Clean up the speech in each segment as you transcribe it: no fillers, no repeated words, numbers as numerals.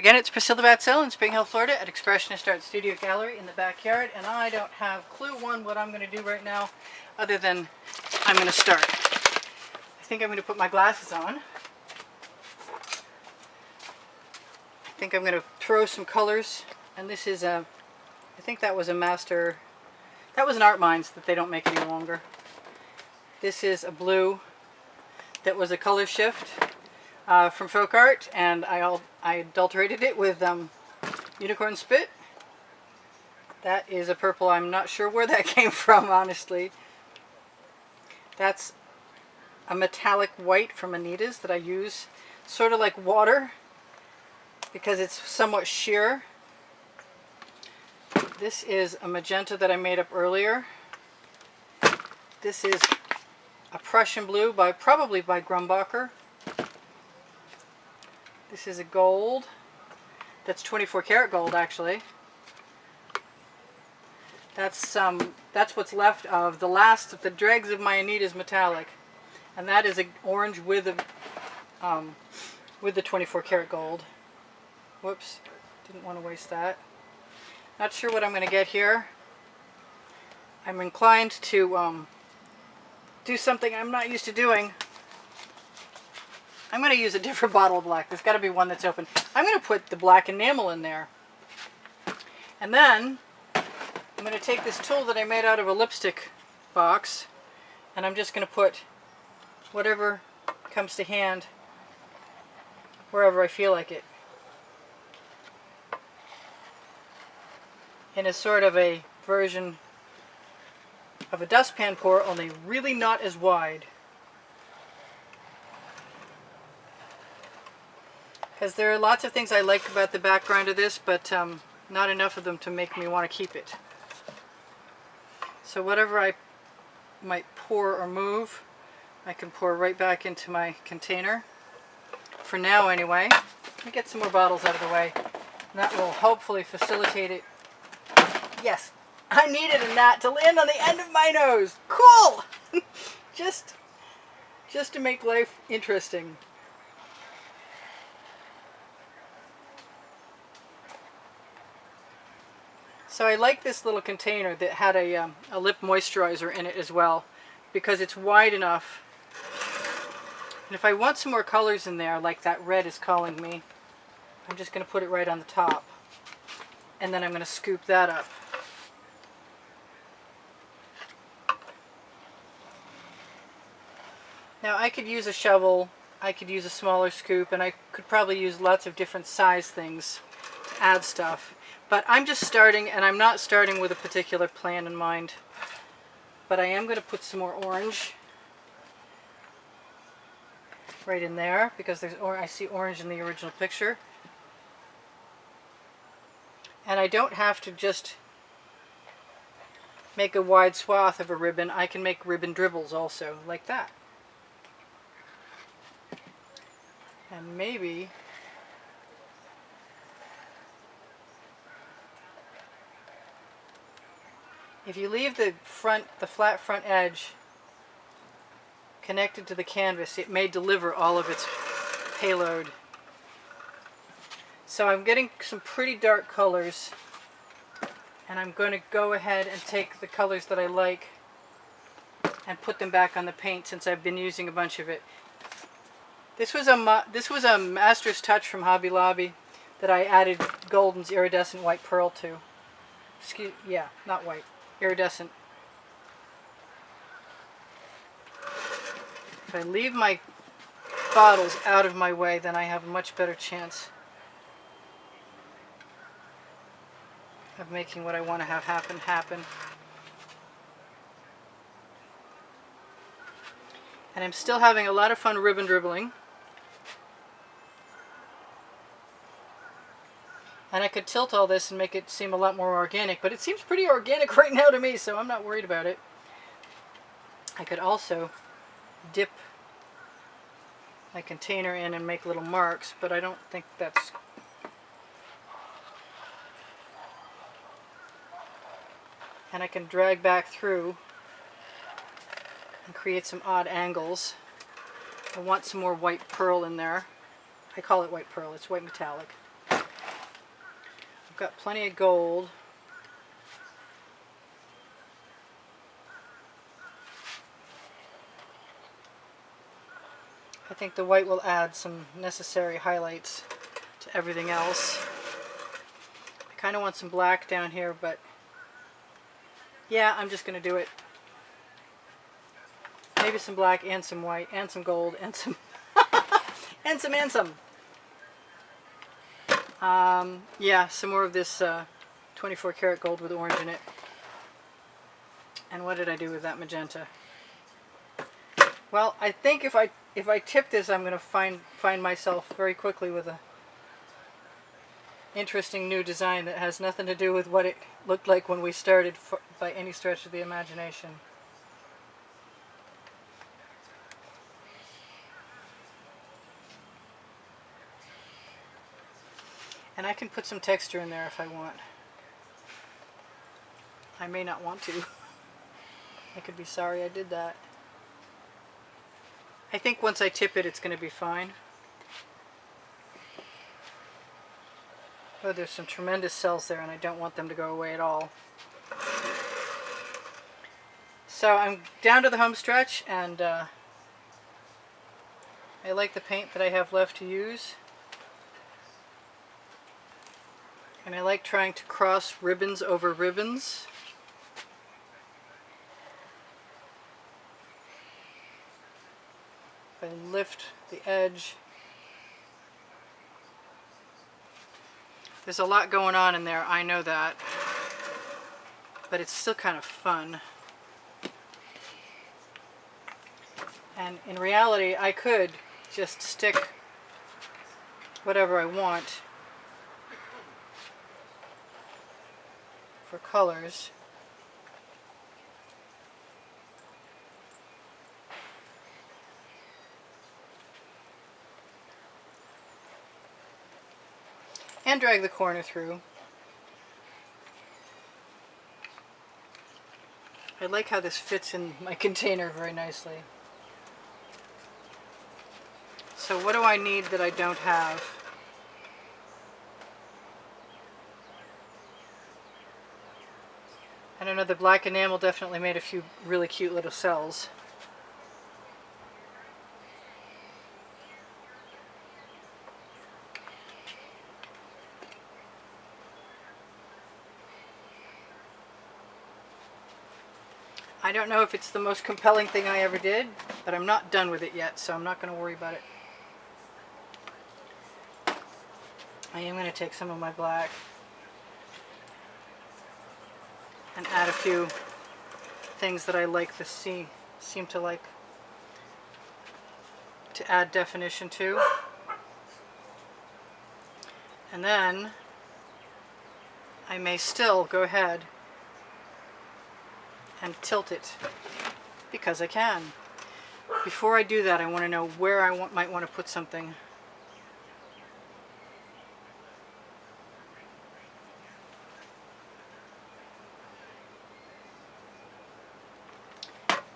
Again, it's Priscilla Batzell in Spring Hill, Florida at Expressionist Art Studio Gallery in the backyard, and I don't have clue one what I'm going to do right now other than I'm going to start. I think I'm going to put my glasses on. I think I'm going to throw some colors, and this is I think that was a master, that was an Art Minds that they don't make any longer. This is a blue that was a color shift from Folk Art, and I adulterated it with unicorn spit. That is a purple. I'm not sure where that came from, honestly. That's a metallic white from Anita's that I use sort of like water because it's somewhat sheer. This is a magenta that I made up earlier. This is a Prussian blue probably by Grumbacher. This is a gold. That's 24 karat gold, actually. That's what's left of the last of the dregs of my Anita's metallic, and that is an orange with the 24 karat gold. Whoops, didn't want to waste that. Not sure what I'm going to get here. I'm inclined to do something I'm not used to doing. I'm going to use a different bottle of black. There's got to be one that's open. I'm going to put the black enamel in there. And then I'm going to take this tool that I made out of a lipstick box, and I'm just going to put whatever comes to hand wherever I feel like it. In a sort of a version of a dustpan pour, only really not as wide. Because there are lots of things I like about the background of this, but not enough of them to make me want to keep it. So whatever I might pour or move, I can pour right back into my container. For now, anyway. Let me get some more bottles out of the way. And that will hopefully facilitate it. Yes, I needed a gnat to land on the end of my nose. Cool! just to make life interesting. So I like this little container that had a lip moisturizer in it as well, because it's wide enough. And if I want some more colors in there, like that red is calling me, I'm just going to put it right on the top. And then I'm going to scoop that up. Now I could use a shovel, I could use a smaller scoop, and I could probably use lots of different size things to add stuff. But I'm just starting, and I'm not starting with a particular plan in mind. But I am going to put some more orange right in there, because I see orange in the original picture. And I don't have to just make a wide swath of a ribbon. I can make ribbon dribbles also, like that. And maybe if you leave the flat front edge connected to the canvas, it may deliver all of its payload. So I'm getting some pretty dark colors, and I'm going to go ahead and take the colors that I like and put them back on the paint, since I've been using a bunch of it. This was a Master's Touch from Hobby Lobby that I added Golden's iridescent white pearl to. Not white. Iridescent. If I leave my bottles out of my way, then I have a much better chance of making what I want to have happen. And I'm still having a lot of fun ribbon dribbling. And I could tilt all this and make it seem a lot more organic, but it seems pretty organic right now to me, so I'm not worried about it. I could also dip my container in and make little marks, but I don't think that's... And I can drag back through and create some odd angles. I want some more white pearl in there. I call it white pearl, it's white metallic. got plenty of gold. I think the white will add some necessary highlights to everything else. I kind of want some black down here, but yeah, I'm just going to do it. Maybe some black and some white and some gold and some and some. Yeah, some more of this 24 karat gold with orange in it. And what did I do with that magenta? Well, I think if I tip this, I'm going to find myself very quickly with a interesting new design that has nothing to do with what it looked like when we started by any stretch of the imagination. And I can put some texture in there if I want. I may not want to. I could be sorry I did that. I think once I tip it, it's going to be fine. Oh, there's some tremendous cells there, and I don't want them to go away at all. So I'm down to the home stretch, and I like the paint that I have left to use. And I like trying to cross ribbons over ribbons. If I lift the edge, there's a lot going on in there, I know that, but it's still kind of fun. And in reality, I could just stick whatever I want for colors. And drag the corner through. I like how this fits in my container very nicely. So what do I need that I don't have? I don't know, the black enamel definitely made a few really cute little cells. I don't know if it's the most compelling thing I ever did, but I'm not done with it yet, so I'm not going to worry about it. I am going to take some of my black and add a few things that I like to see, seem to like to add definition to. And then I may still go ahead and tilt it because I can. Before I do that, I want to know where I might want to put something.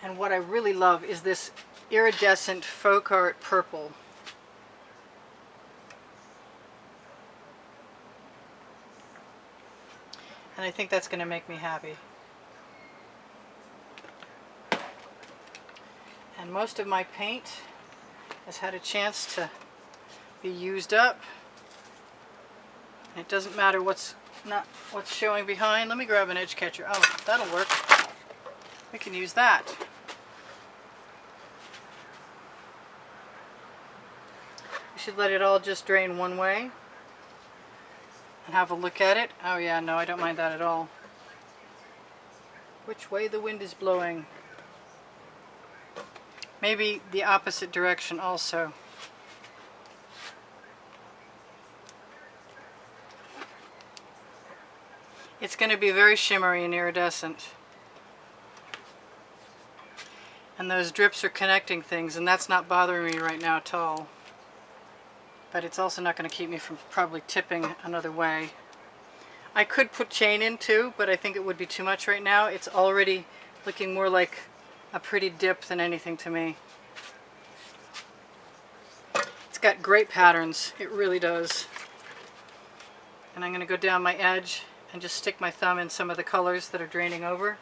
And what I really love is this iridescent folk art purple. And I think that's going to make me happy. And most of my paint has had a chance to be used up. And it doesn't matter what's showing behind. Let me grab an edge catcher. Oh, that'll work. We can use that. We should let it all just drain one way and have a look at it. Oh yeah, no, I don't mind that at all. Which way the wind is blowing. Maybe the opposite direction also. It's going to be very shimmery and iridescent. And those drips are connecting things, and that's not bothering me right now at all. But it's also not going to keep me from probably tipping another way. I could put chain in too, but I think it would be too much right now. It's already looking more like a pretty dip than anything to me. It's got great patterns. It really does. And I'm going to go down my edge and just stick my thumb in some of the colors that are draining over,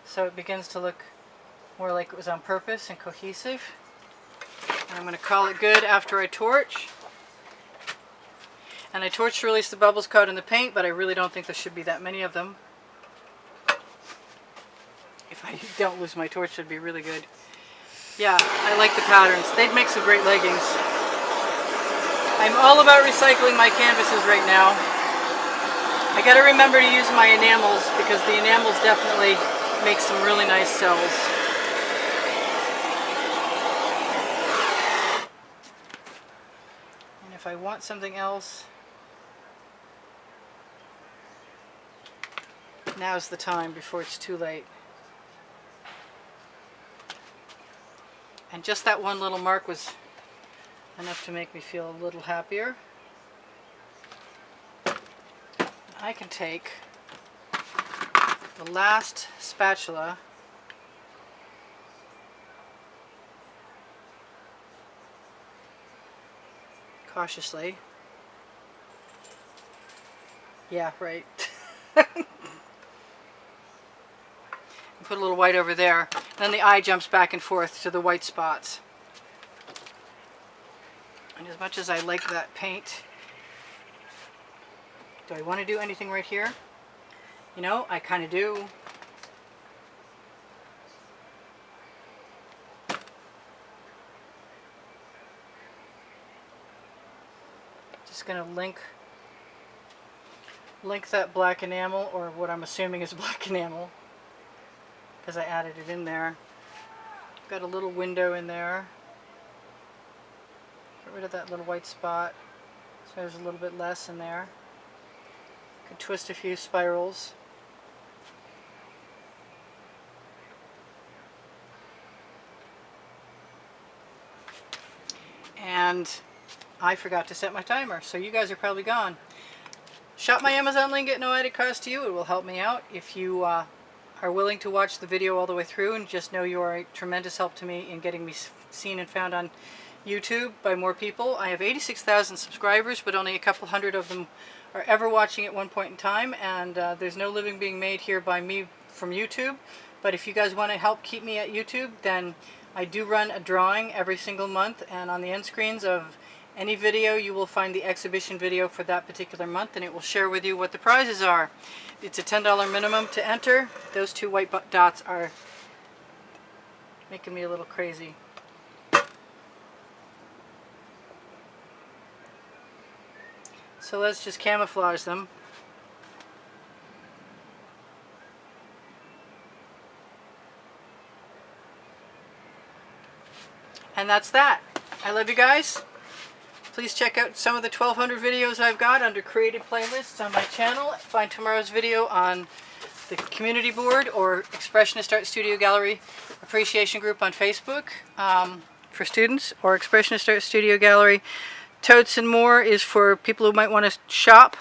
so it begins to look more like it was on purpose and cohesive. And I'm going to call it good after I torch. And I torch to release the bubbles caught in the paint, but I really don't think there should be that many of them. If I don't lose my torch, it'd be really good. Yeah, I like the patterns. They'd make some great leggings. I'm all about recycling my canvases right now. I gotta remember to use my enamels, because the enamels definitely make some really nice cells. And if I want something else, now's the time before it's too late. And just that one little mark was enough to make me feel a little happier. I can take the last spatula cautiously. Yeah, right. Put a little white over there. Then the eye jumps back and forth to the white spots. And as much as I like that paint, do I want to do anything right here? You know, I kind of do. Just going to link that black enamel, or what I'm assuming is black enamel, because I added it in there. Got a little window in there. Get rid of that little white spot so there's a little bit less in there. Could twist a few spirals. And I forgot to set my timer, so you guys are probably gone. Shop my Amazon link at no added cost to you. It will help me out. If you are willing to watch the video all the way through, and just know you are a tremendous help to me in getting me seen and found on YouTube by more people. I have 86,000 subscribers, but only a couple hundred of them are ever watching at one point in time, and there's no living being made here by me from YouTube. But if you guys want to help keep me at YouTube, then I do run a drawing every single month, and on the end screens of any video you will find the exhibition video for that particular month, and it will share with you what the prizes are. It's a $10 minimum to enter. Those two white dots are making me a little crazy. So let's just camouflage them. And that's that. I love you guys. Please check out some of the 1,200 videos I've got under created playlists on my channel. Find tomorrow's video on the community board or Expressionist Art Studio Gallery Appreciation Group on Facebook for students, or Expressionist Art Studio Gallery Totes and More is for people who might want to shop.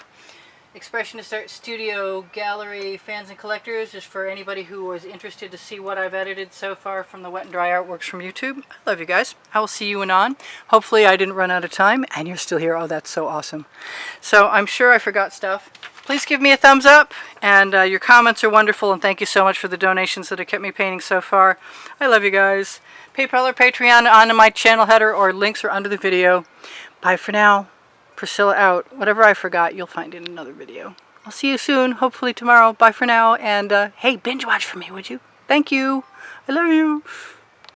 Expressionist Art Studio Gallery Fans and Collectors is for anybody who was interested to see what I've edited so far from the wet and dry artworks from YouTube. I love you guys. I will see you anon. Hopefully I didn't run out of time and you're still here. Oh, that's so awesome. So I'm sure I forgot stuff. Please give me a thumbs up, and your comments are wonderful, and thank you so much for the donations that have kept me painting so far. I love you guys. PayPal or Patreon on my channel header, or links are under the video. Bye for now. Priscilla out. Whatever I forgot, you'll find in another video. I'll see you soon, hopefully tomorrow. Bye for now, and hey, binge watch for me, would you? Thank you. I love you.